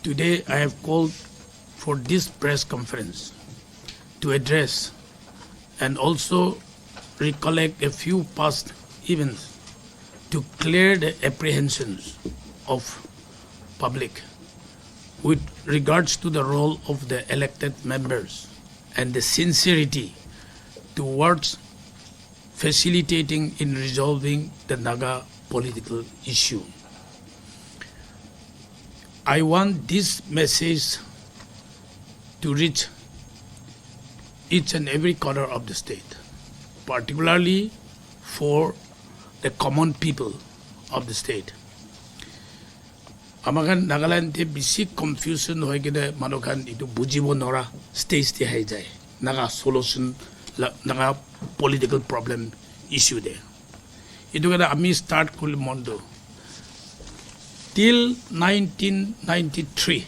Today I have called for this press conference to address and also recollect a few past events to clear the apprehensions of public with regards to the role of the elected members and the sincerity towards facilitating in resolving the Naga political issue. I want this message to reach each and every corner of the state, particularly for the common people of the state. Amakan Nagaland te basic confusion hoy kida manokan itu bujibo nora stage te hai jai Naga solution Naga political problem issue there. Itu kada ami start kul mondo. Till 1993,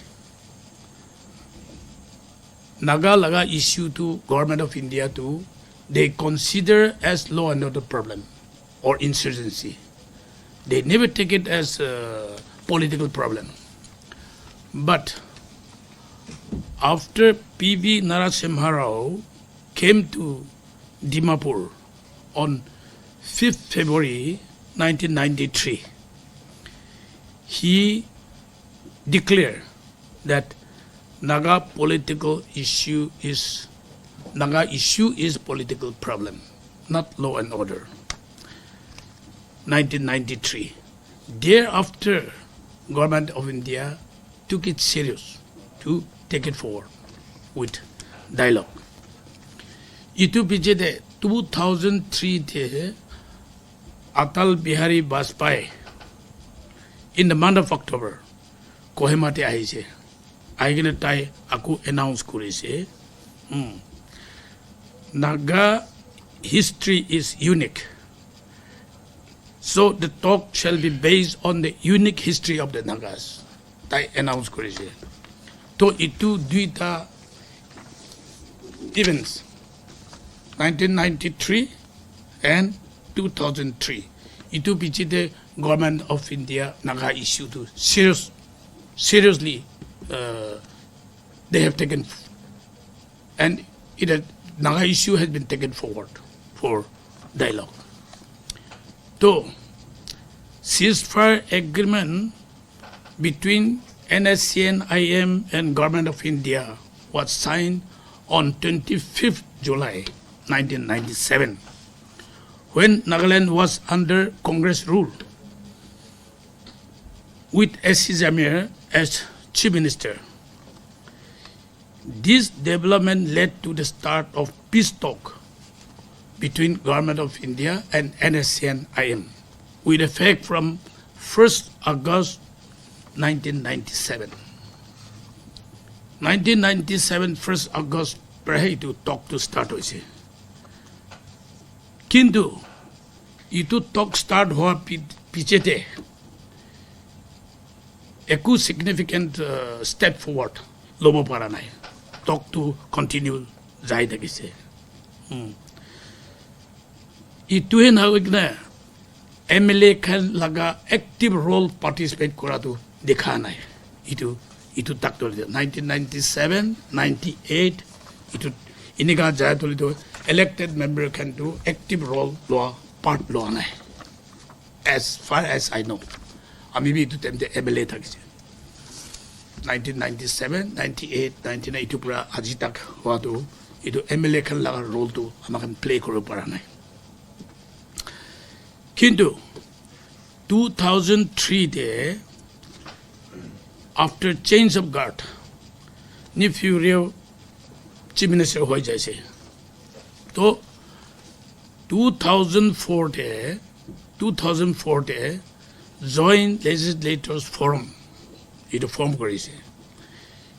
Naga laga issue to government of India to they consider as law and order problem or insurgency. They never take it as a political problem. But after P.V. Narasimha Rao came to Dimapur on 5th February 1993, he declared that Naga issue is political problem, not law and order. 1993. Thereafter, government of India took it serious to take it forward with dialogue. Itu bijede 2003 te Atal Bihari Vajpayee in the month of October, Kohima te ahise. Aigene tai aku announce kurise. Naga history is unique. So the talk shall be based on the unique history of the Nagas. Tai announce kurise. To itu duita events, 1993 and 2003. Itu pichite government of India Naga issue to seriously they have taken, and Naga issue has been taken forward for dialogue. So, ceasefire agreement between NSCN, IM and Government of India was signed on 25th July 1997 when Nagaland was under Congress rule with S.C. Zamir as Chief Minister. This development led to the start of peace talk between Government of India and NSCN IM with effect from 1st August 1997. 1997 1st August prahe to talk to start hoise. Kintu itu talk start hoa pichete eku significant step forward lobo para nai. Talk to continue jai thakise. Itu hen hawigna MLA khan laga active role participate kora tu dekha nai. Itu tak to 1997 98 itu iniga jai toli to elected member can do active role law part law nai. As far as I know. Maybe itu temte MLA thakise. 1997, 98, 1992 pura aji tak hua tu itu MLA kan laga role tu amakan play koro para nai. Kintu 2003 de after change of guard ni Furio Chief Minister hoi jaise. To 2004 de Joint Legislators Forum itu form korise.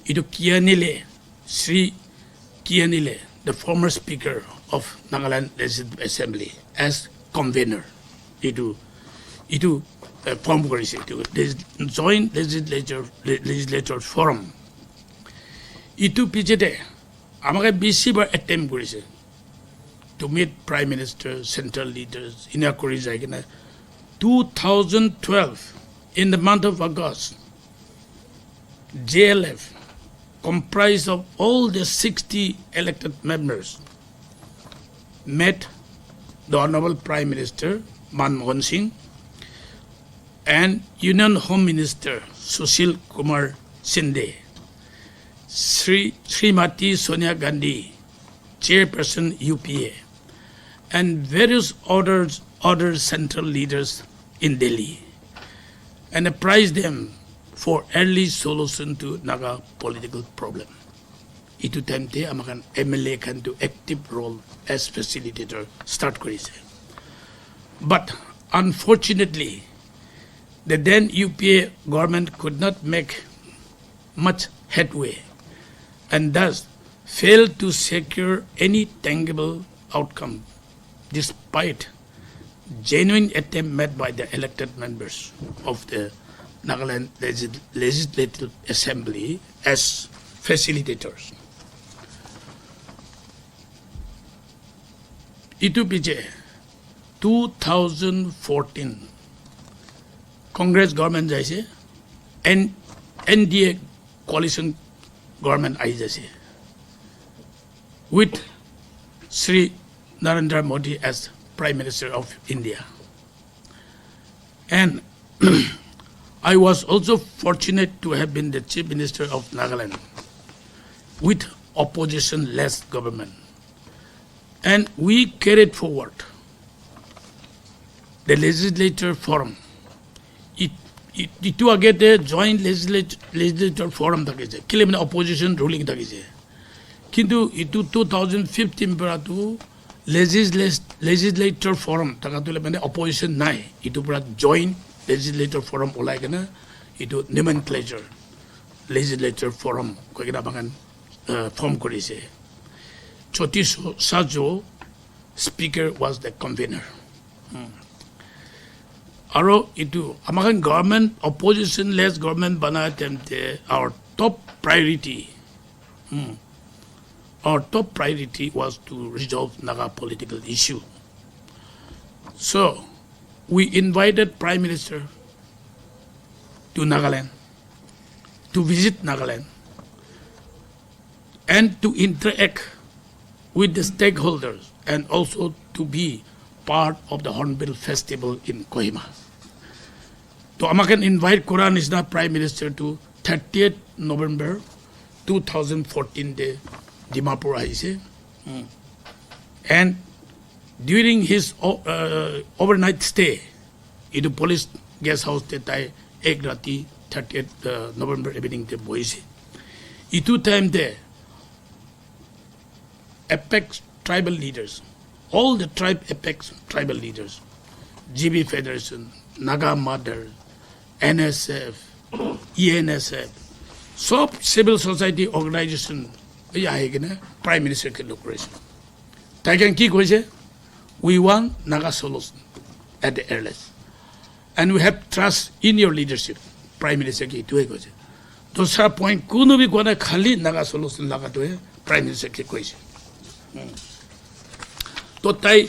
Itu Kianile, Sri Kianile, the former Speaker of Nagaland Legislative Assembly, as convener. Itu form korise. The Joint Legislators Forum. Itu pichete amake BC bar attempt korise to meet Prime Minister, central leaders, ina kori jai kina 2012 in the month of August. JLF, comprised of all the 60 elected members, met the Honorable Prime Minister Manmohan Singh and Union Home Minister Sushil Kumar Shinde, Srimati Sonia Gandhi, Chairperson UPA, and various other central leaders in Delhi, and apprised them for early solution to Naga political problem. Itu time te amakan MLA can do active role as facilitator start korise. But unfortunately, the then UPA government could not make much headway and thus failed to secure any tangible outcome despite genuine attempt made by the elected members of the Nagaland Legislative Assembly as facilitators. Itu piche 2014 Congress government jaise and NDA coalition government ai jaise with Sri Narendra Modi as Prime Minister of India. And I was also fortunate to have been the Chief Minister of Nagaland with opposition-less government. And we carried forward the legislature forum. It to get a joint legislature forum takise. Kile mane opposition ruling takise. Kintu itu 2015 pura tu legislature forum takatule mane opposition nai. Itu pura joint legislature forum olai kana itu nomenclature legislature forum ko kira bagan form korise. Choti Sajo speaker was the convener. Aro itu amakan government opposition less government bana temte our top priority was to resolve Naga political issue. So we invited Prime Minister to Nagaland to visit Nagaland and to interact with the stakeholders and also to be part of the Hornbill Festival in Kohima. So Amakan invite Quran is the Prime Minister to 30th November 2014 day Dimapur Aise. And during his overnight stay in the police guest house te ek rati 30th November evening te boise. Itu time there apex tribal leaders, all the apex tribal leaders, GB Federation, Naga Mother, NSF, ENSF, so civil society organization, Prime Minister ke look raise. Taikan ki koise, we want Naga solution at the earliest, and we have trust in your leadership, Prime Minister ki tu koise. Dosra point kuno bi kona khali Naga solution laga tu Prime Minister ke koise. So tai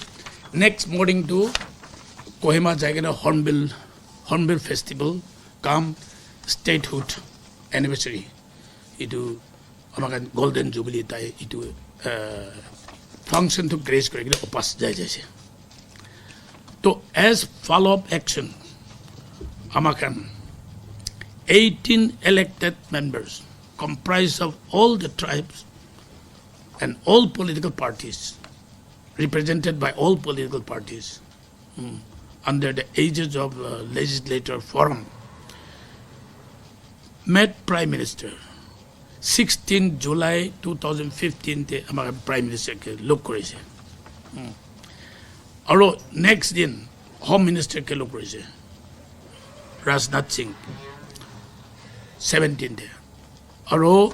next morning to Kohima jagena Hornbill Festival come statehood anniversary. Itu amakan Golden Jubilee tai itu function to grace kore opas jai jaise. So as follow-up action, amakan 18 elected members comprised of all the tribes and all political parties, represented by all political parties, under the aegis of legislature forum, met Prime Minister 16 July 2015 te amara Prime Minister ke look korise. Aro next din Home Minister ke look korise. Rajnath Singh 17 te. Aro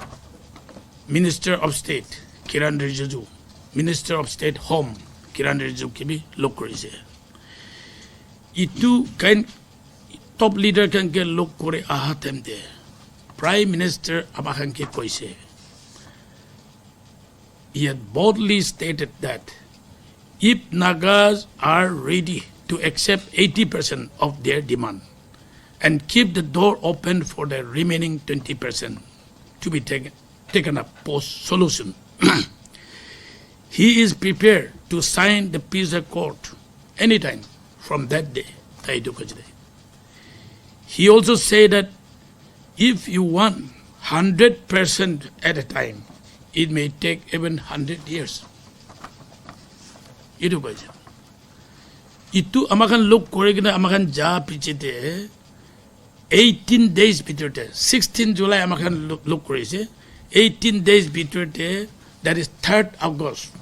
Minister of State Kiran Rijiju, Minister of State Home Kiran Rijiju ke bhi look korise. Itu kan top leader kan ke look kore ahatem de. Prime Minister amakan ke koise. He had boldly stated that if Nagas are ready to accept 80% of their demand and keep the door open for the remaining 20% to be taken up post-solution. He is prepared to sign the peace accord anytime from that day. He also said that if you want 100% at a time, it may take even 100 years. Itu kaise. Itu amakan look korigina amakan ja pichite 18 days biturte 16 July amakan look korise 18 days biturte, that is 3rd August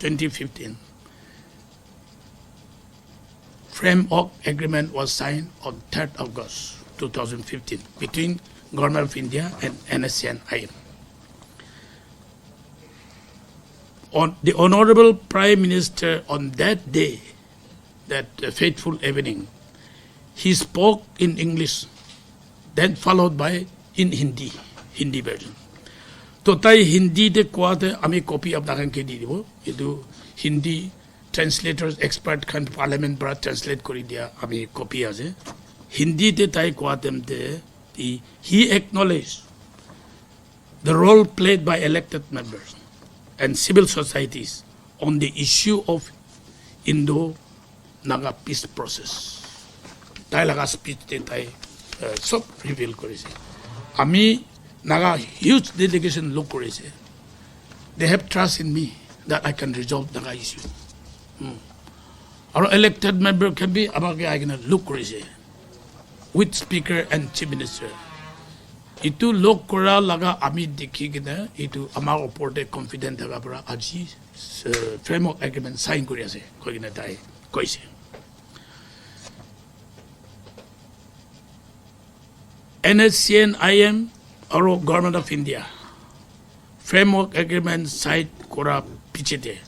2015. Framework agreement was signed on 3rd August 2015 between Government of India and NSCN IM. On the Honorable Prime Minister on that day, that fateful evening, he spoke in English, then followed by in Hindi version. So tai Hindi de koate ami copy apnakan ke di dibo. Itu Hindi translators expert kan parliament para translate kori dia ami copy ase. Hindi de tai koatem de he acknowledged the role played by elected members and civil societies on the issue of Indo-Naga peace process. Tai laga speech de tai sub reveal korise. Ami Naga huge dedication look korise. They have trust in me that I can resolve Naga issue. Our elected member can be amage I can look korise with speaker and chief minister. Itu look kora laga ami dekhi kina itu amar oporte confident thaga para aji framework agreement sign kori ase koina tai koise. NSCN IM or Government of India framework agreement side kora pichete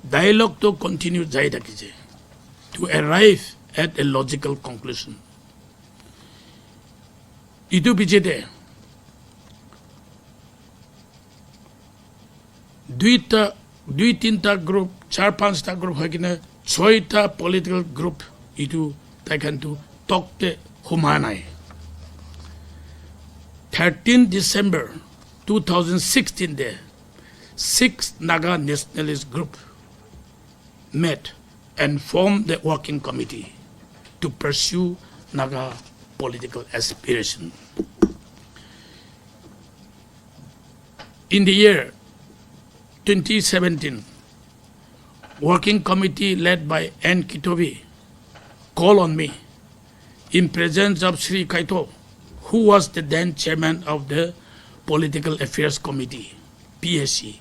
dialogue to continue jai thakise to arrive at a logical conclusion. Itu pichete dui tinta group, 4-5 group hakina 6 political group itu taken to talk te humanai. 13 December 2016 there, 6 Naga nationalist group met and formed the working committee to pursue Naga political aspiration. In the year 2017, working committee led by N. Kitovi called on me in presence of Sri Kaito, who was the then chairman of the Political Affairs Committee, PSC.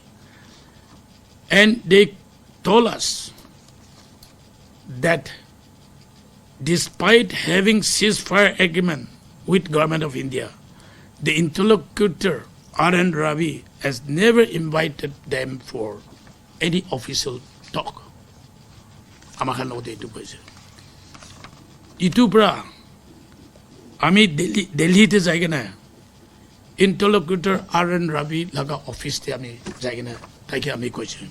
And they told us that despite having ceasefire agreement with Government of India, the interlocutor R.N. Ravi has never invited them for any official talk. Amakan note itu kaise. Itu pra ami Delhi te jaigena interlocutor R.N. Ravi laga office te ami jaigena taike ami koise.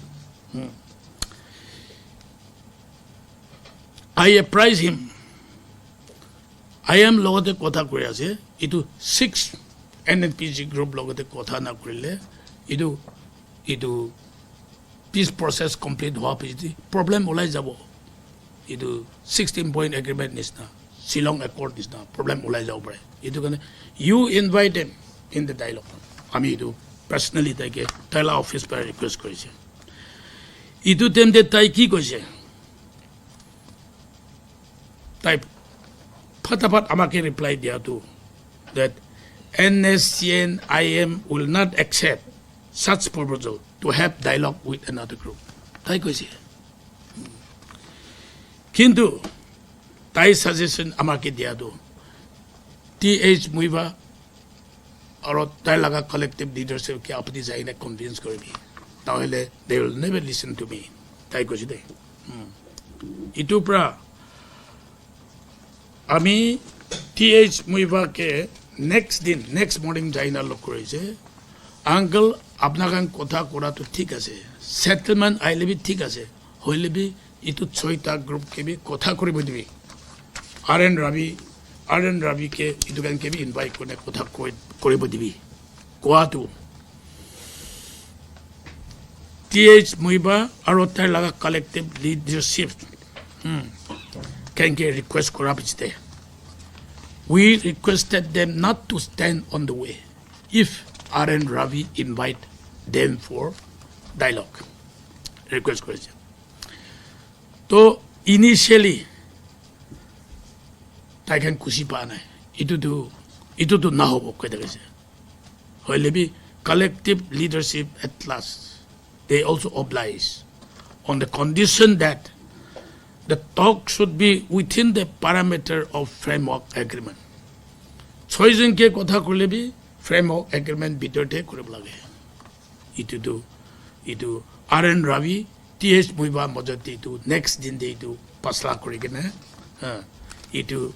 I apprise him. I am logote kotha kori ase. Itu 6 NNPG group logote kotha na korile. Itu peace process complete hoa pichiti problem ulai jabo. Itu 16-point agreement nisna, Shillong Accord nisna problem ulai jabo pare. Itu kane you invite him in the dialogue. Ami itu personally taike taila office par request korise. Itu temde tai ki koise. Type Patapat amake reply dia to that NSCN IM will not accept such proposal to have dialogue with another group. Tai koise. Kintu tai suggestion amake dia to T.H. Muiva or tai laga collective leadership ke apni jaina convince koribi. Tahole they will never listen to me. Tai koise de. Itu pra Ami T.H. Muiva ke next morning jaina lok korise. Uncle apnakan kotha kora to thik ase. Settlement aile bi thik ase. Hoile bi itu 6 group ke bi kotha koribo dibi. R.N. Ravi ke itu kan kebi invite kone kotha koribo dibi. Koatu. T.H. Muiba arotar laga collective leadership. Can get request korapiste. We requested them not to stand on the way if R.N. Ravi invite them for dialogue. Request question. So initially, I can kusipana. Itu tu na hobo kaya kasi. However, collective leadership at last, they also oblige on the condition that the talk should be within the parameter of framework agreement. Choice ke kotha kule bi framework agreement bitorte kurib lage. Itu R.N. Ravi, T.H. Muiba mojati itu next din de itu pasla korigena. Itu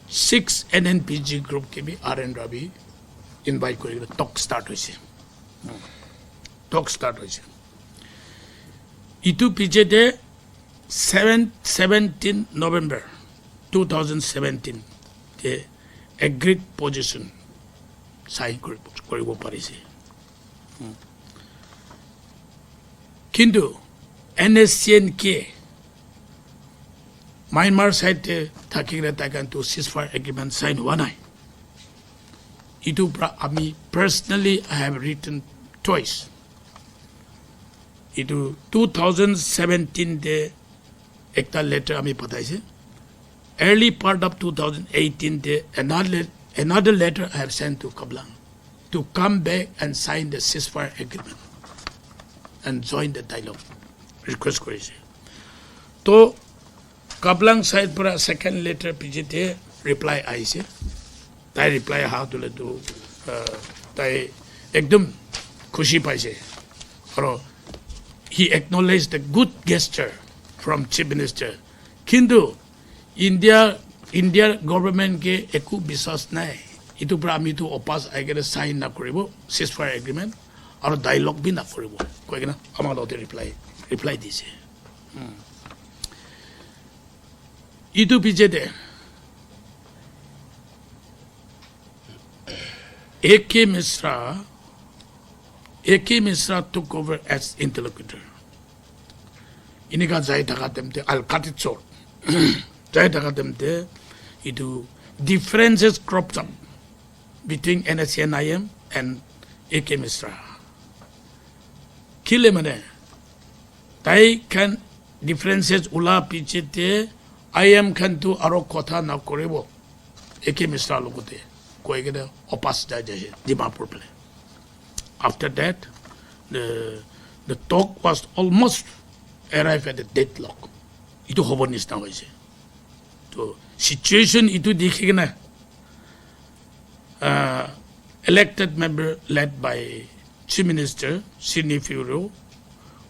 6 NNPG group ke bi R.N. Ravi invite korigena talk start hoise. Talk start hoise. Itu piche de 17 November 2017 the agreed position sign koribo parise. Kintu NSCN ke Myanmar side thakira takan to ceasefire agreement sign wanai. Itu ami personally I have written twice. Itu 2017 de ekta letter ami pataise. Early part of 2018 de another letter I have sent to Kablang to come back and sign the ceasefire agreement and join the dialogue. Request koriche. To Kablang side para second letter pijite reply aise. Tai reply how to let do tai ekdum khushi paise. Aro he acknowledged the good gesture from Chief Minister. Kintu India government ke eku bisas nai. Itu pra ami tu opas agera sign na koribo ceasefire agreement or dialogue bi na koribo. Koi na amalote reply dise. Itu piche de A.K. Misra took over as interlocutor. Inika jai thakatemte I'll cut it short. Jai thakatemte itu differences cropped up between NSCN IM and A.K. Misra. Kile mane tai kan differences ula piche te IM kan tu aro kotha na korebo A.K. Misra logote koi gena opas jaje Dimapur play. After that, the talk was almost arrived at a deadlock. Itu hobonis na hoise. So situation itu dikhigna elected member led by Chief Minister Sidney Furo.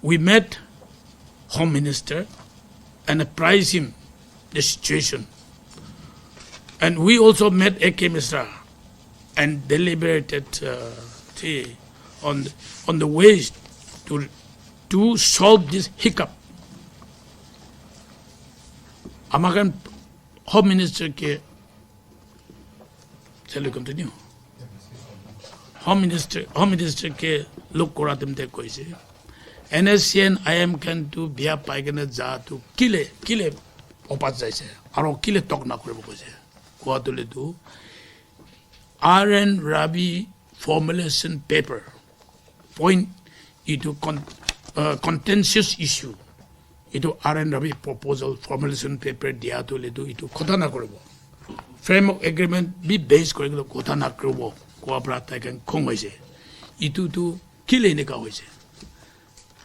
We met Home Minister and apprised him the situation. And we also met A.K. Misra and deliberated on the ways to solve this hiccup. Amakan Home Minister ke shall we continue? Home Minister ke look koratim te koise. NSCN IM can to biya paigana ja to kile opas jaise. Aro kile talk na koribo koise. Ko atule tu R.N. Ravi formulation paper point into contentious issue. Itu R.N. Ravi proposal formulation paper dia to ledu itu kotha na koribo. Framework agreement be based koribo kotha na koribo. Ko apra ta kan khong hoise. Itu tu kile ne ka hoise.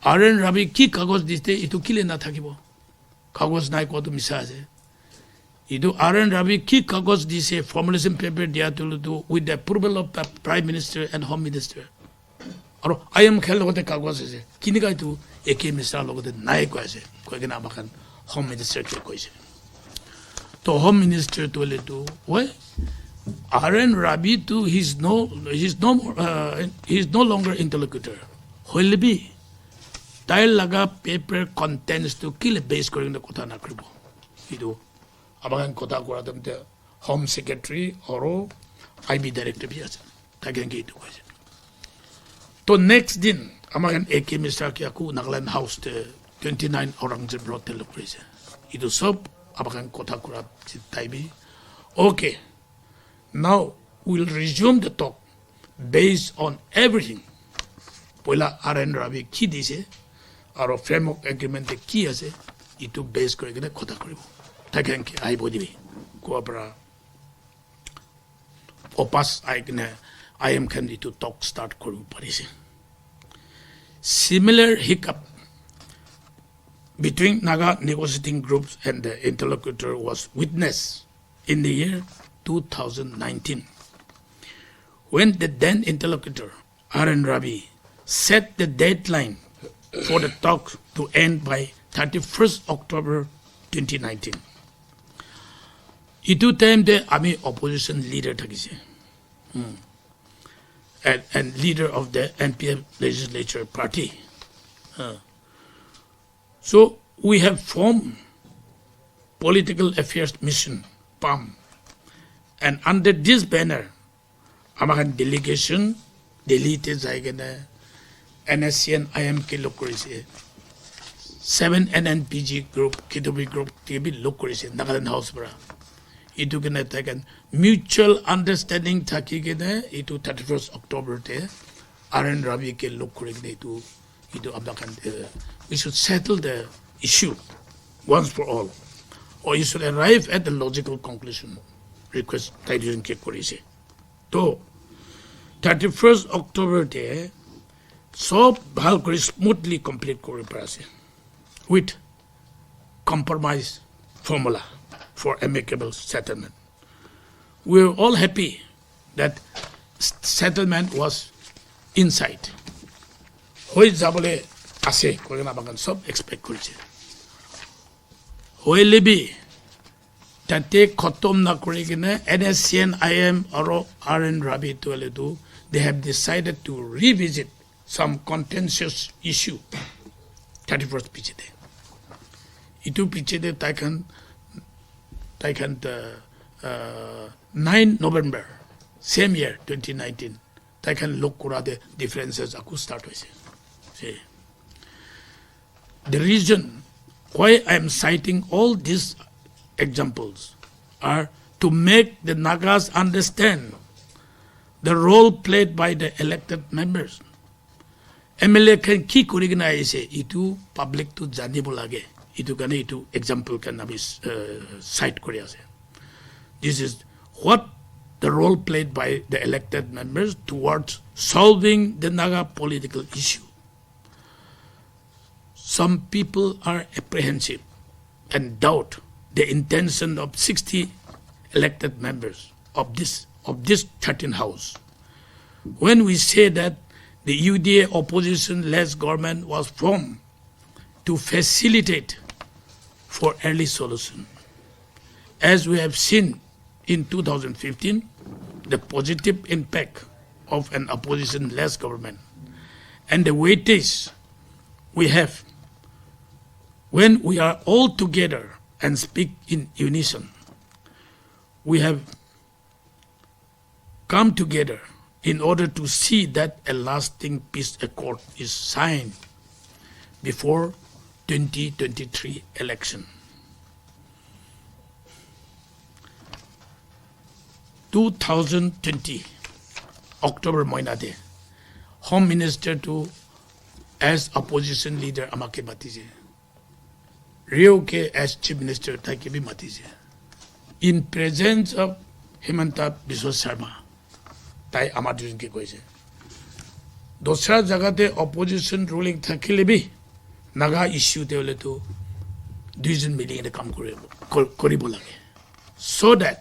R.N. Ravi ki kagos diste itu kile na thakibo. Kagos nai ko to misa ase. Itu R.N. Ravi ki kagos dise formulation paper dia to ledu with the approval of the Prime Minister and Home Minister. Aro IM khel logote kagos ase. Kini ka tu A.K. Misra logote nai ko ase. Ko gena makan Home Minister ke ko ase. To Home Minister to ledu why R.N. Ravi too he's no longer interlocutor. Will be tile laga paper contents to kill a base koring the kotha na kribo. 이도 아마간 거다 거라던데 홈 세크레터리 어로 IB 다이렉터 비하자 다견 게 있고 거죠. 또 next din 아마간 AK 미스터 키하고 나갈랜드 하우스 때 29 오랑집 호텔로 그러죠. 이도 섭 아마간 거다 거라 타입이 okay. Now we'll resume the talk based on everything. पहिला RN Ravi की दिसे और framework agreement ते की আছে इटू base করে কিনে কথা কৰিব থাকেন কি আই বদিবি কোপরা ওপাস আই কিনে I am can to talk start কৰিব পাৰিছে similar hiccup between Naga negotiating groups and the interlocutor was witnessed in the year 2019 when the then interlocutor RN Ravi set the deadline for the talks to end by 31st October 2019. Itu time the army opposition leader thakise. And leader of the NPM legislature party. So we have formed political affairs mission, PAM. And under this banner, Amahan delegation, deleted Zaigana, NSCN IMK look করেছে 7 NNPG group KW group TB look করেছে Nagaland house para itu kena taken mutual understanding thaki kena itu 31st October te RN Ravi ke look kore kena itu abakan we should settle the issue once for all or you should arrive at the logical conclusion request taidun ke করেছে to 31st October te সব ভাল করে smoothly complete করে পারছে with compromise formula for amicable settlement. We were all happy that settlement was in sight. হই যাবলে আছে কইনা আমাকে সব এক্সপেক্ট করছে হইলেবি তাতে খতম না করে কিনা NSCN IM R RN Ravi toledo they have decided to revisit some contentious issue 31st pichede itu pichede taken 9 November same year 2019 taken look kora the differences aku start hoise see the reason why I am citing all these examples are to make the Nagas understand the role played by the elected members MLA can কি কৰি কিনে আহিছে ইটো public two জানিব লাগে ইটো কাৰণে ইটো এক্সাম্পল can আমি cite কৰি আছে this is what the role played by the elected members towards solving the Naga political issue. Some people are apprehensive and doubt the intention of 60 elected members of this 13 house when we say that the UDA opposition-led government was formed to facilitate for early solution. As we have seen in 2015, the positive impact of an opposition-led government and the weightage we have when we are all together and speak in unison. We have come together in order to see that a lasting peace accord is signed before 2023 election. 2020 October moinade Home Minister to as opposition leader amake matije Rio ke as Chief Minister take bhi matije in presence of Himanta Biswa Sharma তাই আমার দুজনকে কইছে দোসরা জায়গাতে opposition ruling থাকিলে B Naga ইস্যুতে হলে তো দুইজন মিলি এটা কাম কৰিব লাগে so that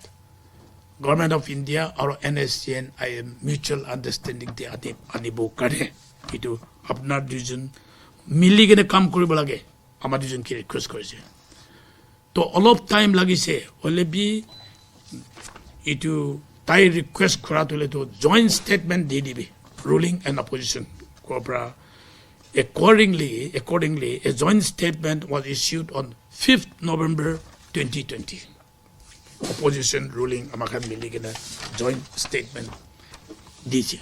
government of India or NSCN IM mutual understanding তে আনিব পাৰে কিন্তু আপনার দুইজন মিলি কিনে কাম কৰিব লাগে আমার দুজনকে রিকোয়েস্ট কৰিছে তো অলপ টাইম লাগিছে হলে বি ইটো তাই রিকোয়েস্ট করা তুলে তো জয়েন্ট স্টেটমেন্ট দিয়ে দিবি রুলিং এন্ড অপোজিশন কোপরা accordingly a joint statement was issued on 5th November 2020. Opposition ruling amakan miligina joint statement dice.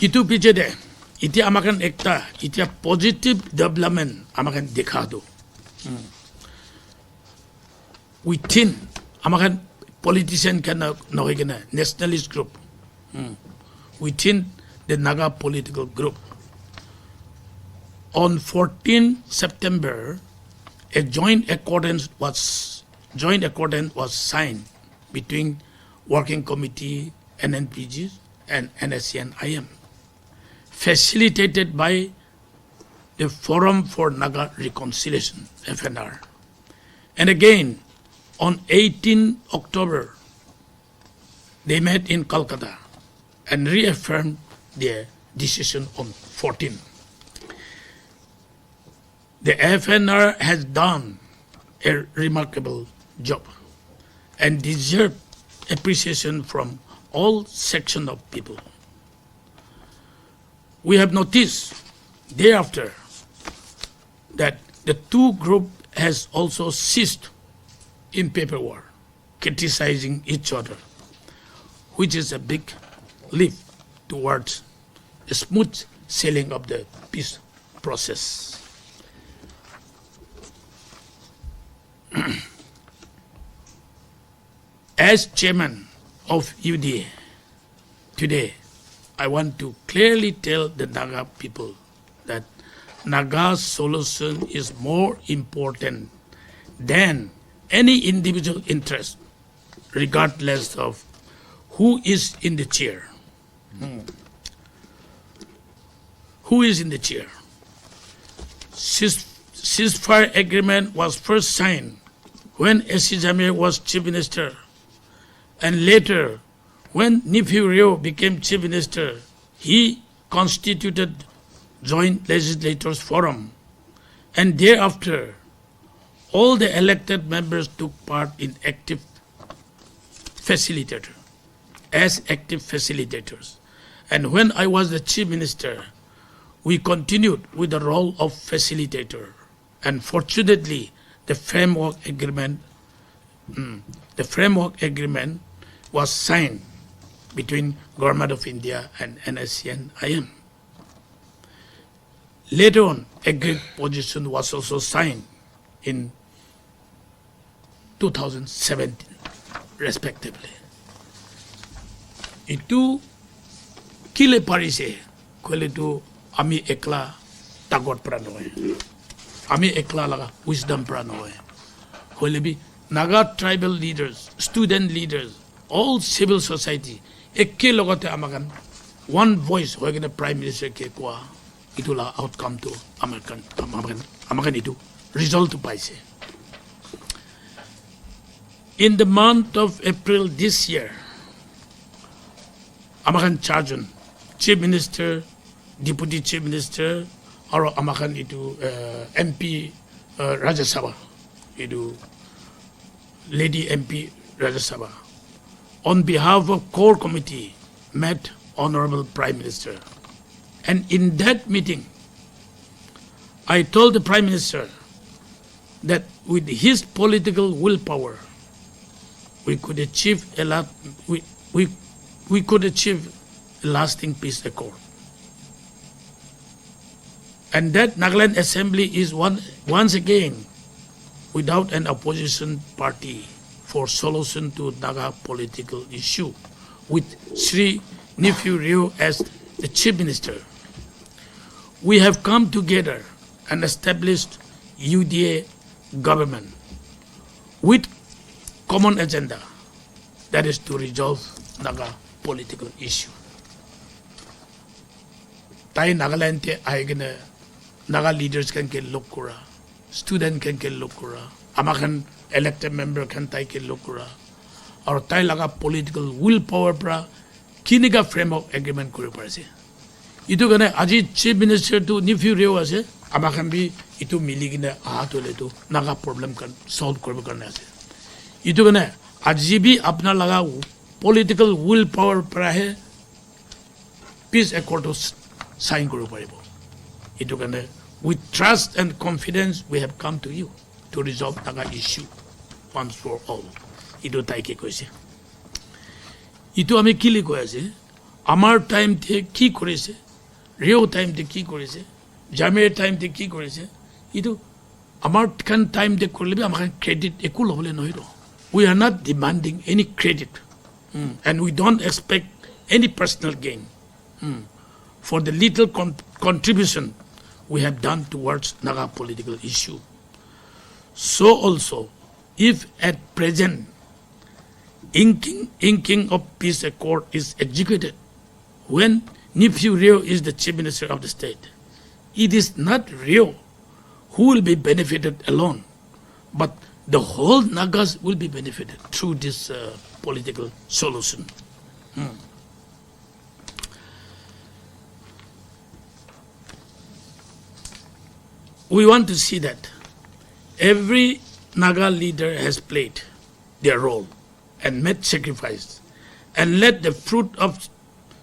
Itu piche de iti amakan ekta iti positive development amakan dekha do. Within amakan politician kana nohigina nationalist group within the Naga political group. On 14 September, a joint accordance was signed between Working Committee NNPG and NSCN IM, facilitated by the Forum for Naga Reconciliation (FNR). And again, on 18 October, they met in Kolkata and reaffirmed their decision on 14. The FNR has done a remarkable job and deserves appreciation from all sections of people. We have noticed thereafter that the two groups has also ceased in paperwork, criticizing each other, which is a big leap towards a smooth sailing of the peace process. As chairman of UDA, today I want to clearly tell the Naga people that Naga's solution is more important than any individual interest, regardless of who is in the chair. Who is in the chair? Ceasefire agreement was first signed when S.C. Jamir was chief minister, and later when Nephew Rio became chief minister, he constituted Joint Legislators Forum, and thereafter all the elected members took part in active facilitator, as active facilitators. And when I was the chief minister, we continued with the role of facilitator. And fortunately, the framework agreement was signed between Government of India and NSCN IM. Later on, agreed position was also signed in 2017, respectively. Itu kile parise kole tu ami ekla tagot pranoe. Ami ekla laga wisdom pranoe. Kole bi Naga tribal leaders, student leaders, all civil society, ekke logote amakan one voice hoigena prime minister ke kwa itula outcome to amakan itu result to paise. In the month of April this year, amakan charjon chief minister, deputy chief minister, or amakan itu MP Rajya Sabha, itu lady MP Rajya Sabha, on behalf of core committee met Honorable Prime Minister. And in that meeting, I told the Prime Minister that with his political willpower, we could achieve a lot. We could achieve a lasting peace accord, and that Nagaland Assembly is once again without an opposition party for solution to Naga political issue, with Sri Nephew Rio as the Chief Minister. We have come together and established UDA government with common agenda, that is to resolve Naga political issue. Tai Nagaland te aigena Naga leaders can get lokura, student can get lokura, amakan elected member can tai ke lokura, or tai laga political willpower pra kiniga framework agreement kore parase. Itu gane aji chief minister to Nephew Rio ase, amakan bi itu miligina ahato le to Naga problem kan solve korbe karne ase. Itu gane aji bi apna laga political willpower pra hai peace accord to sign kore paribo. Itu gane with trust and confidence we have come to you. to resolve Naga issue once for all. Ido taike koise. Ito ami kili koi ase. Amar time te ki korise. Real time te ki korise. Jamer time te ki korise. Ito amar kan time te korle bi amar credit eku lobole nohiro. We are not demanding any credit, and we don't expect any personal gain for the little contribution we have done towards Naga political issue. So also, if at present inking of peace accord is executed when nephew Rio is the chief minister of the state, it is not Rio who will be benefited alone, but the whole Nagas will be benefited through this political solution. We want to see that every Naga leader has played their role and made sacrifice, and let the fruit of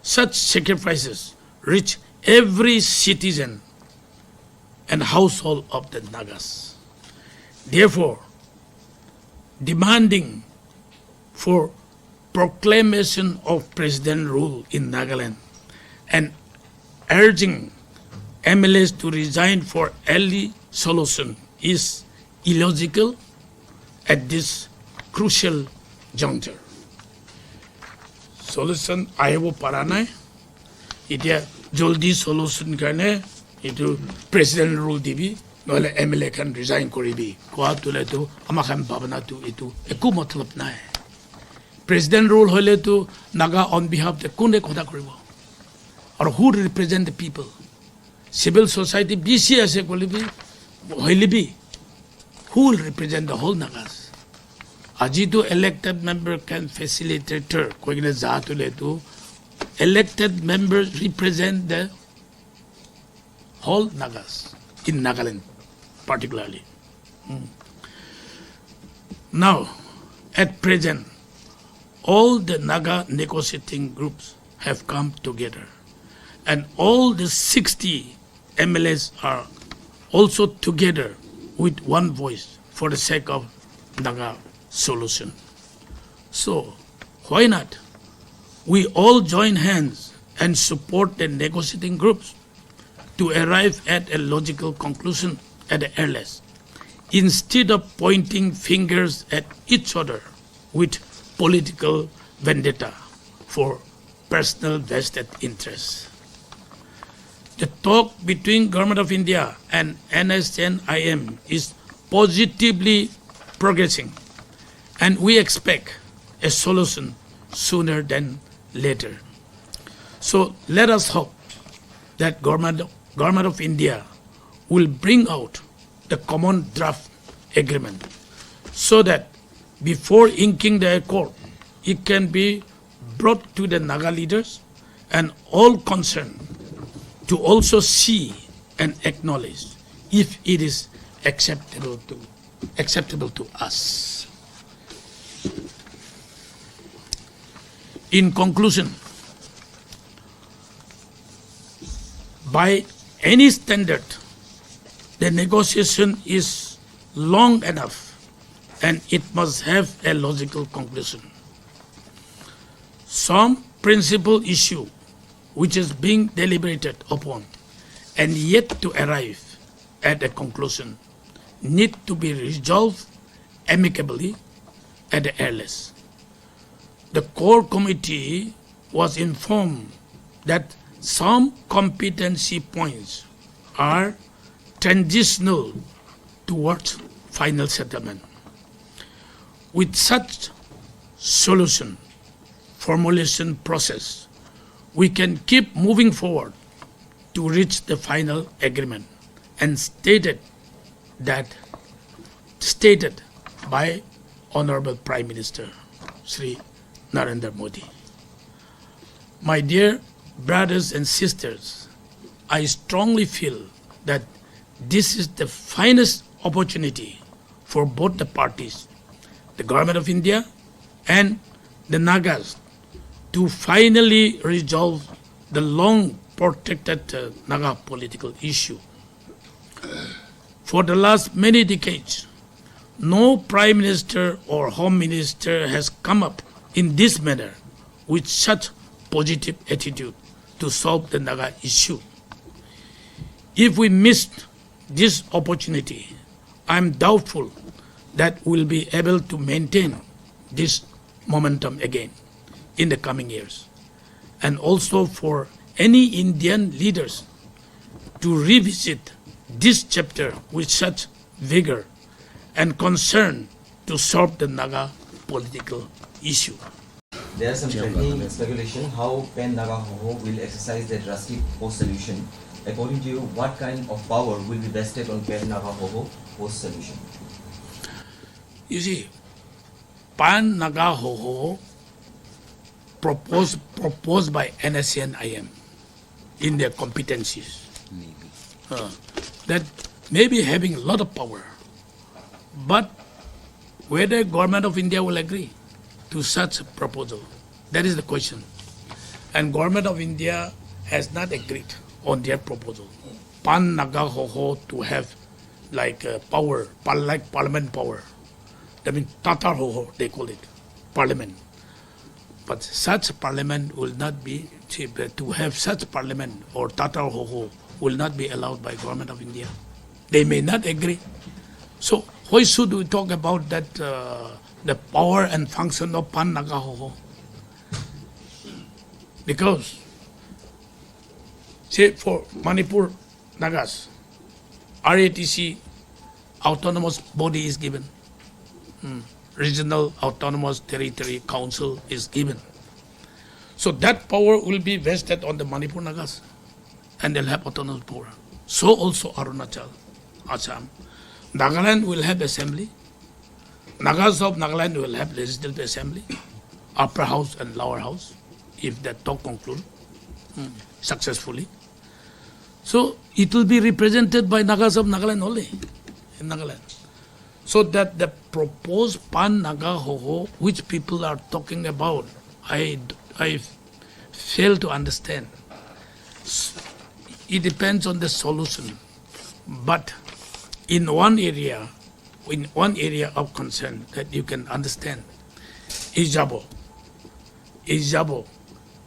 such sacrifices reach every citizen and household of the Nagas. Therefore, demanding for proclamation of president rule in Nagaland and urging MLAs to resign for early solution is illogical at this crucial juncture. Solution ahebo para nai. Itia joldi solution karne itu president rule dibi noile MLA kan resign koribi. Koa tule tu amakhan bhavana tu itu eku matlab nai. President rule hole tu Naga on behalf the kune kotha koribo. Or who represent the people? Civil society BC ase kolibi hoilibi. Who will represent the whole Nagas? Ajitu elected member can facilitator. Koigine zaatu letu elected members represent the whole Nagas in Nagaland, particularly. Now, at present, all the Naga negotiating groups have come together, and all the 60 MLAs are also together with one voice for the sake of Naga solution. So, why not? We all join hands and support the negotiating groups to arrive at a logical conclusion at the earliest, instead of pointing fingers at each other with political vendetta for personal vested interests. The talk between Government of India and NSCN IM is positively progressing, and we expect a solution sooner than later. So let us hope that Government of India will bring out the common draft agreement so that before inking the accord, it can be brought to the Naga leaders and all concerned to also see and acknowledge if it is acceptable to us. In conclusion, by any standard, the negotiation is long enough and it must have a logical conclusion. Some principal issue which is being deliberated upon and yet to arrive at a conclusion need to be resolved amicably at the earliest. The core committee was informed that some competency points are transitional towards final settlement. With such solution formulation process, we can keep moving forward to reach the final agreement and stated by Honorable Prime Minister Sri Narendra Modi. My dear brothers and sisters, I strongly feel that this is the finest opportunity for both the parties, the Government of India and the Nagas, to finally resolve the long protected Naga political issue. For the last many decades, no Prime Minister or Home Minister has come up in this manner with such positive attitude to solve the Naga issue. If we missed this opportunity, I am doubtful that we will be able to maintain this momentum again in the coming years. And also for any Indian leaders to revisit this chapter with such vigor and concern to solve the Naga political issue. There are some trending speculation how Pen Naga Hoho will exercise their drastic post-solution. According to you, what kind of power will be vested on Pen Naga Hoho post-solution? You see, Pan Naga Hoho proposed by NSCN IM in their competencies. That may be having a lot of power, but whether government of India will agree to such a proposal, that is the question. And government of India has not agreed on their proposal. Pan Naga Hoho to have like power, like parliament power. That means Tatar Hoho, they call it, parliament. But such parliament will not be, to have such parliament or Tatar Hoho will not be allowed by government of India. They may not agree. So why should we talk about that, the power and function of Pan Naga Hoho? Because, say for Manipur Nagas, RATC autonomous body is given. Regional Autonomous Territory Council is given. So that power will be vested on the Manipur Nagas and they'll have autonomous power. So also Arunachal, Assam. Nagaland will have assembly. Nagas of Nagaland will have legislative assembly, upper house and lower house, if that talk conclude successfully. So it will be represented by Nagas of Nagaland only, in Nagaland. So that the proposed Pan Naga Hoho, which people are talking about, I fail to understand. It depends on the solution. But in one area of concern that you can understand, Ijabo.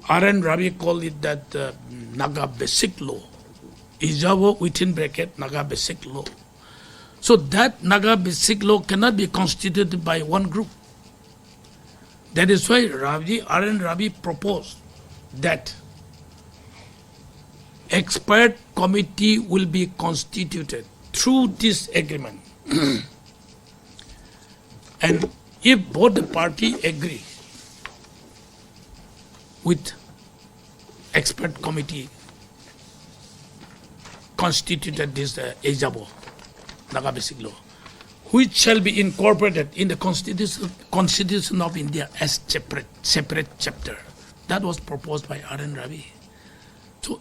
R.N. Ravi called it that Naga basic law. Ijabo within bracket Naga basic law. So that Naga basic law cannot be constituted by one group. That is why R.N. Ravi proposed that expert committee will be constituted through this agreement. And if both the party agree with expert committee constituted this Ejabo, Naga basic law, which shall be incorporated in the Constitution of India as separate chapter. That was proposed by R.N. Ravi. So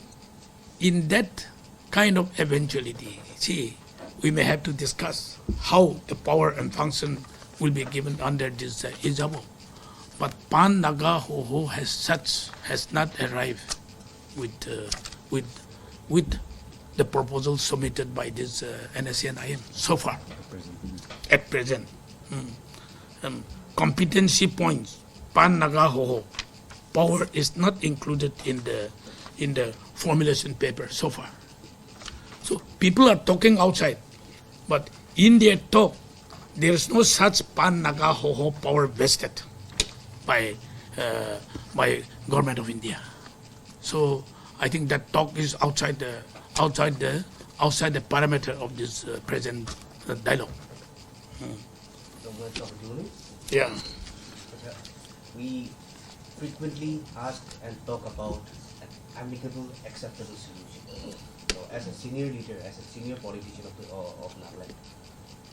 in that kind of eventuality, see, we may have to discuss how the power and function will be given under this Ijabo. But Pan Naga Hoho has not arrived with the proposal submitted by this NSCN IM so far, at present. Competency points, Pan Naga Hoho, power is not included in the formulation paper so far. So people are talking outside, but in their talk, there is no such Pan Naga Hoho power vested by government of India. So I think that talk is outside the parameter of this present dialogue. Yeah. We frequently ask and talk about an amicable, acceptable solution. As a senior leader, as a senior politician of Nagaland,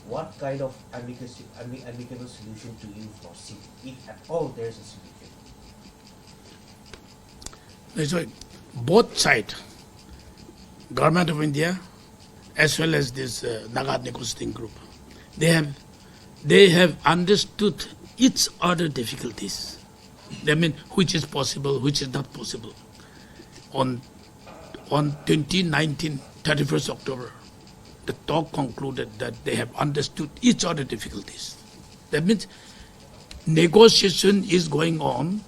what kind of amicable solution do you foresee, if at all there is a solution? That's right. Both sides, government of India as well as this Naga negotiating group, they have understood each other difficulties. They mean which is possible, which is not possible. On 2019, 31st October the talk concluded that they have understood each other's difficulties. That means negotiation is going on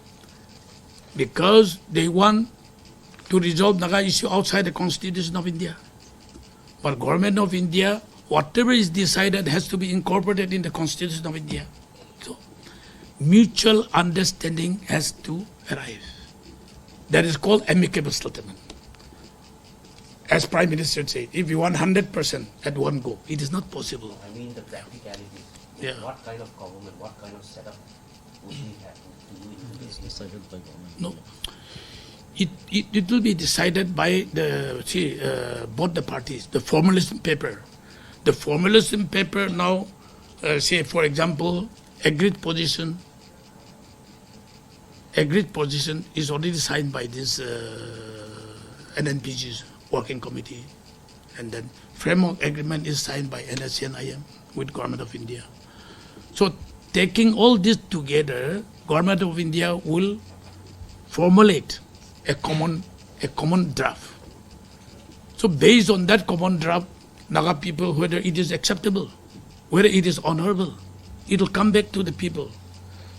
because they want to resolve Naga issue outside the Constitution of India. But Government of India, whatever is decided has to be incorporated in the Constitution of India. So mutual understanding has to arrive. That is called amicable settlement. As Prime Minister said, if you want 100% at one go, it is not possible. I mean the practicalities. Yeah. What kind of government, what kind of setup would we have to do in this? Decided by government. No. It will be decided by both the parties, the formalism paper. The formalism paper now, say for example, agreed position is already signed by this NNPG's working committee, and then framework agreement is signed by NSCN IM with Government of India. So taking all this together, Government of India will formulate a common draft. So based on that common draft, Naga people, whether it is acceptable, whether it is honorable, it will come back to the people.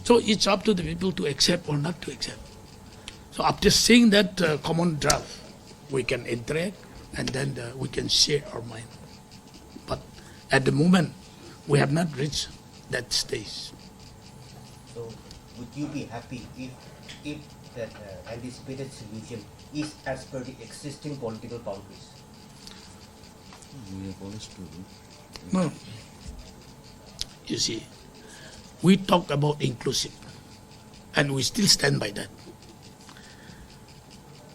So it's up to the people to accept or not to accept. So after seeing that common draft, we can interact and then we can share our mind. But at the moment, we have not reached that stage. So would you be happy if that anticipated solution is as per the existing political boundaries? We have always to. No. You see, we talk about inclusive, and we still stand by that.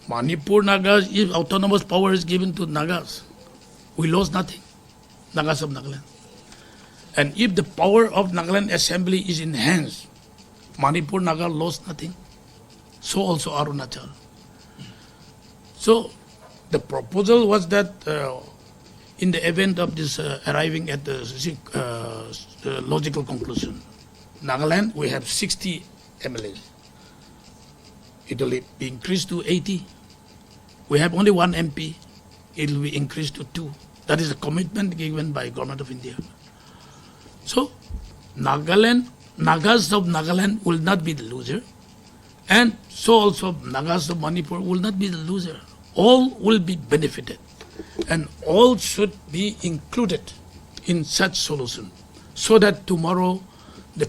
Manipur Nagas, if autonomous power is given to Nagas, we lost nothing, Nagas of Nagaland. And if the power of Nagaland Assembly is enhanced, Manipur Naga lost nothing. So also Arunachal. So the proposal was that in the event of this arriving at the logical conclusion, Nagaland, we have 60 MLAs. It will be increased to 80. We have only one MP. It will be increased to 2. That is a commitment given by Government of India. So Nagas of Nagaland will not be the loser. And so also Nagas of Manipur will not be the loser. All will be benefited. And all should be included in such solution so that tomorrow the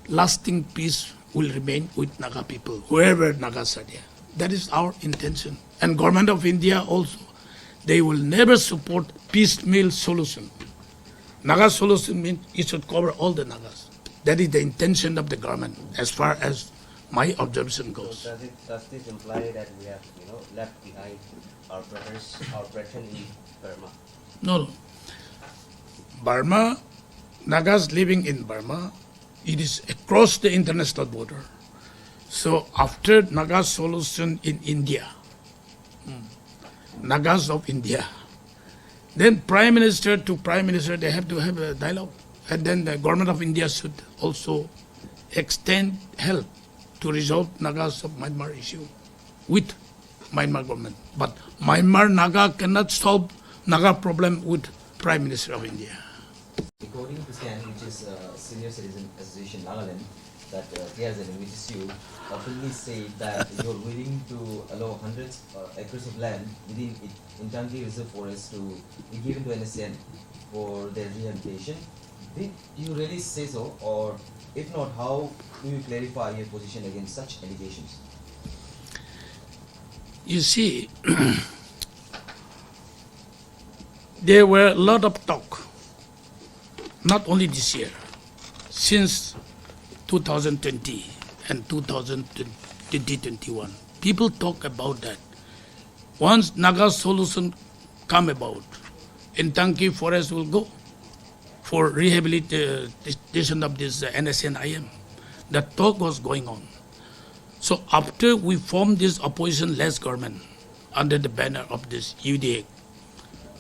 lasting peace will remain with Naga people, wherever Nagas are there. That is our intention. And Government of India also, they will never support piecemeal solution. Naga solution means it should cover all the Nagas. That is the intention of the government as far as my observation goes. So does this imply that we have left behind our brothers, our brethren in Burma? No. Burma, Nagas living in Burma, it is across the international border. So after Naga solution in India, Nagas of India, then Prime Minister to Prime Minister, they have to have a dialogue. And then the Government of India should also extend help to resolve Nagas of Myanmar issue with Myanmar government. But Myanmar Naga cannot solve Naga problem with Prime Minister of India. According to SCAN, which is Senior Citizen Association Nagaland, that T.R Zeliang, which is you, openly say that you're willing to allow hundreds acres of land within Ntangki Reserve Forest to be given to NSCN for their rehabilitation. Did you really say so, or if not, how do you clarify your position against such allegations? You see, there were a lot of talk, not only this year, since 2020 and 2021. People talk about that. Once Naga solution come about, Ntangki forest will go for rehabilitation of this NSCN IM. The talk was going on. So after we formed this opposition-led government under the banner of this UDA,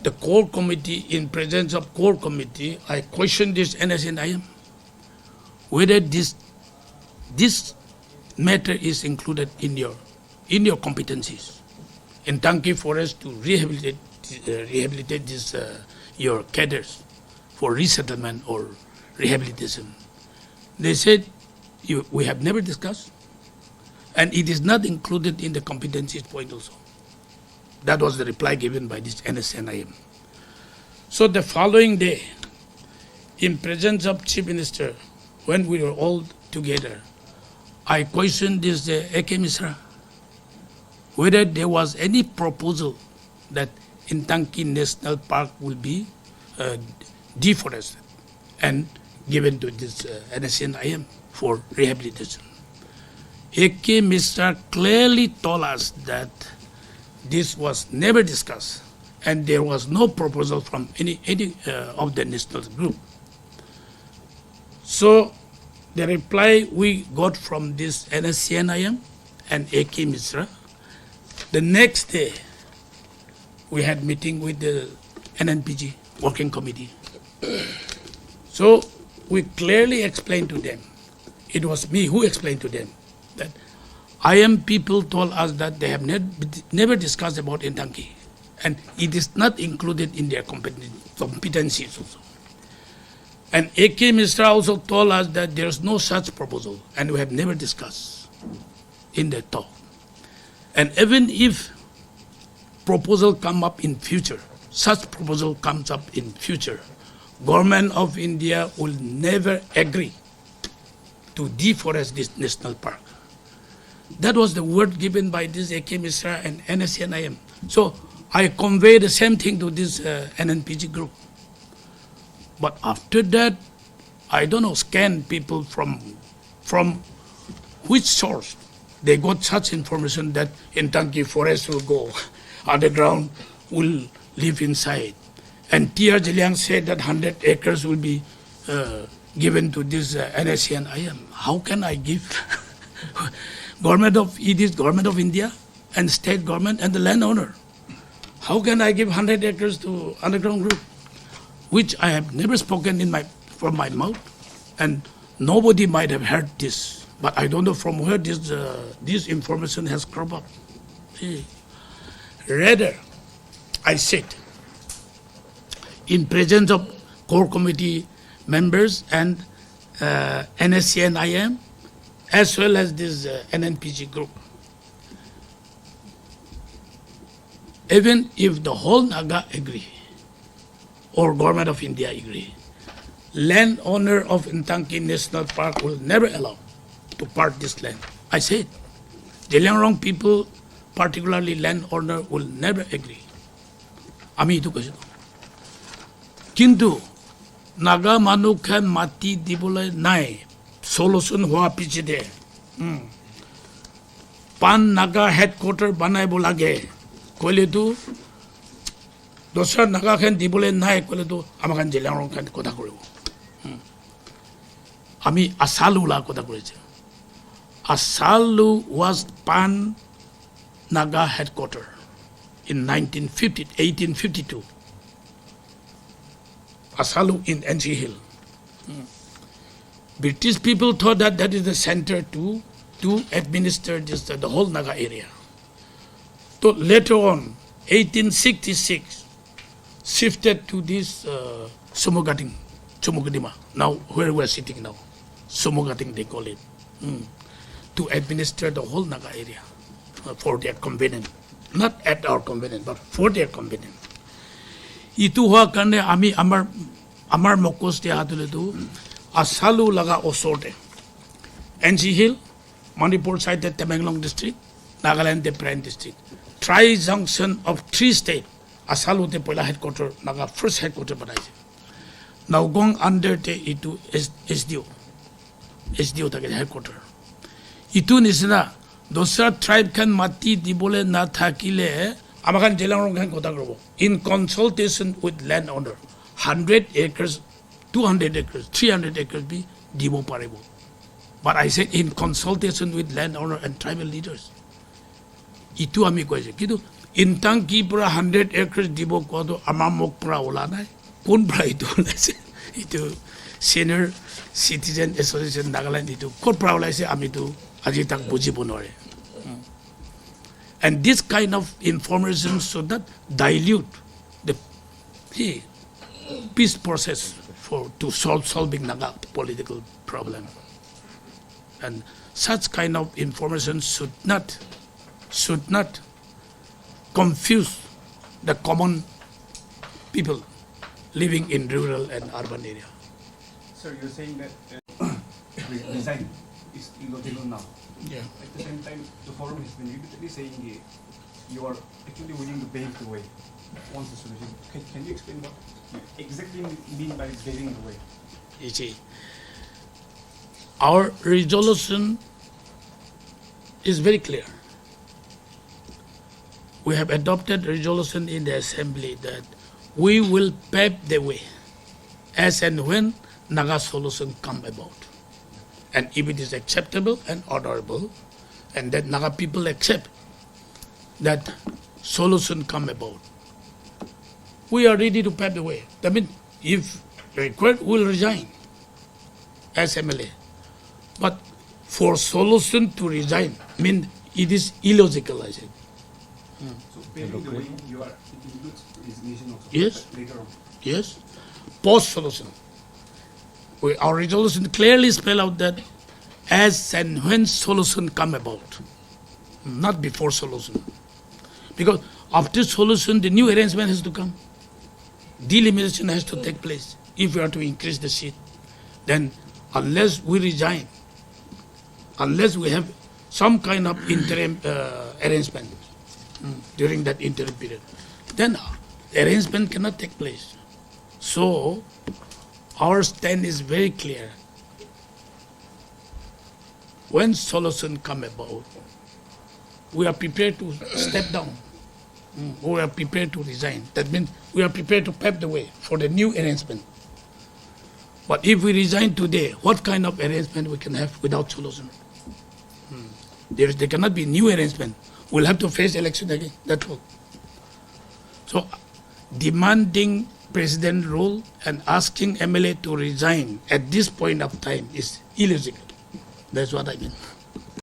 the core committee, in presence of core committee, I questioned this NSCN IM, whether this matter is included in your competencies. Ntangki forest to rehabilitate rehabilitate this your cadres for resettlement or rehabilitation. They said, we have never discussed, and it is not included in the competencies point also. That was the reply given by this NSCN. So the following day, in presence of Chief Minister, when we were all together, I questioned this A.K. Misra, whether there was any proposal that Ntangki National Park will be deforested and given to this NSCN for rehabilitation. A.K. Misra clearly told us that this was never discussed and there was no proposal from any of the national group. So the reply we got from this NSCN and A.K. Misra, the next day we had meeting with the NNPG working committee. So we clearly explained to them, it was me who explained to them, that people told us that they have never discussed about Ntangki, and it is not included in their competencies also. And A.K. Misra also told us that there is no such proposal, and we have never discussed in the talk. And even if proposal come up in future, such proposal comes up in future, Government of India will never agree to deforest this national park. That was the word given by this A.K. Misra and NSCN. So I convey the same thing to this NNPG group. But after that, I don't know, scan people from which source they got such information that Ntangki forest will go underground, will live inside. And T.R Zeliang said that 100 acres will be given to this NSCN. How can I give? Government of India and state government and the landowner. How can I give 100 acres to underground group? Which I have never spoken from my mouth, and nobody might have heard this. But I don't know from where this information has cropped up. Rather, I said, in presence of core committee members and NSCN as well as this NNPG group, even if the whole Naga agree or Government of India agree, landowner of Ntangki National Park will never allow to part this land. I said, Zeliang people, particularly landowner, will never agree. Ami itu kasi. Kintu Naga manukhan mati dibole nai solution hoa piche de. Pan Naga headquarter banai bolage. Koile tu dosra Naga khan dibole nai koile tu amakan Zeliang khan kotha koribo. Ami Asalu la kotha koriche. Asalu was Pan Naga headquarter in 1852. Asalu in NC Hill. British people thought that that is the center to administer the whole Naga area. So later on, 1866, shifted to this Sumogadima, now where we are sitting now. Sumogading they call it. To administer the whole Naga area for their convenience. Not at our convenience, but for their convenience. Itu hoa karne ami amar mokos te hatule tu Asalu laga osorte. NC Hill, Manipur side the Tamenglong district, Nagaland the Prime district. Tri-junction of 3 states. Asalu the poila headquarter, Naga first headquarter banai. Now going under the itu SDO take headquarter. Itu nisna dosra tribe kan mati dibole na thakile amakan Zeliang kan kotha korobo in consultation with landowner. 100 acres, 200 acres, 300 acres be dibo paribo. But I said in consultation with landowner and tribal leaders. Itu ami koise. Kitu Ntangki pura 100 acres dibo kodo amamok pura ola nai. Kun pura itu laise. Itu senior citizen association Nagaland itu kot pura ola se ami tu aji tak buji bonore. And this kind of information should not dilute the peace process to solving Naga political problem. And such kind of information should not confuse the common people living in rural and urban area. Sir, you're saying that design is illogical now. Yeah. At the same time, the forum has been repeatedly saying you are actually willing to pave the way once the solution. Can you explain what you exactly mean by paving the way? You see, our resolution is very clear. We have adopted resolution in the assembly that we will pave the way as and when Naga solution come about. And if it is acceptable and honorable, and that Naga people accept that solution come about, we are ready to pave the way. That means if required, we will resign as MLA. But for solution to resign, mean it is illogical, I said. So paving the way, you are it includes resignation also. Yes. Later on. Yes, post solution. Our resolution clearly spell out that as and when solution come about, not before solution. Because after solution, the new arrangement has to come. Delimitation has to take place. If we are to increase the seat, then unless we resign, unless we have some kind of interim arrangement during that interim period, then the arrangement cannot take place. So our stand is very clear. When solution come about, we are prepared to step down. We are prepared to resign. That means we are prepared to pave the way for the new arrangement. But if we resign today, what kind of arrangement we can have without solution? There cannot be new arrangement. We'll have to face election again. That's all. So demanding president rule and asking MLA to resign at this point of time is illogical. That's what I mean.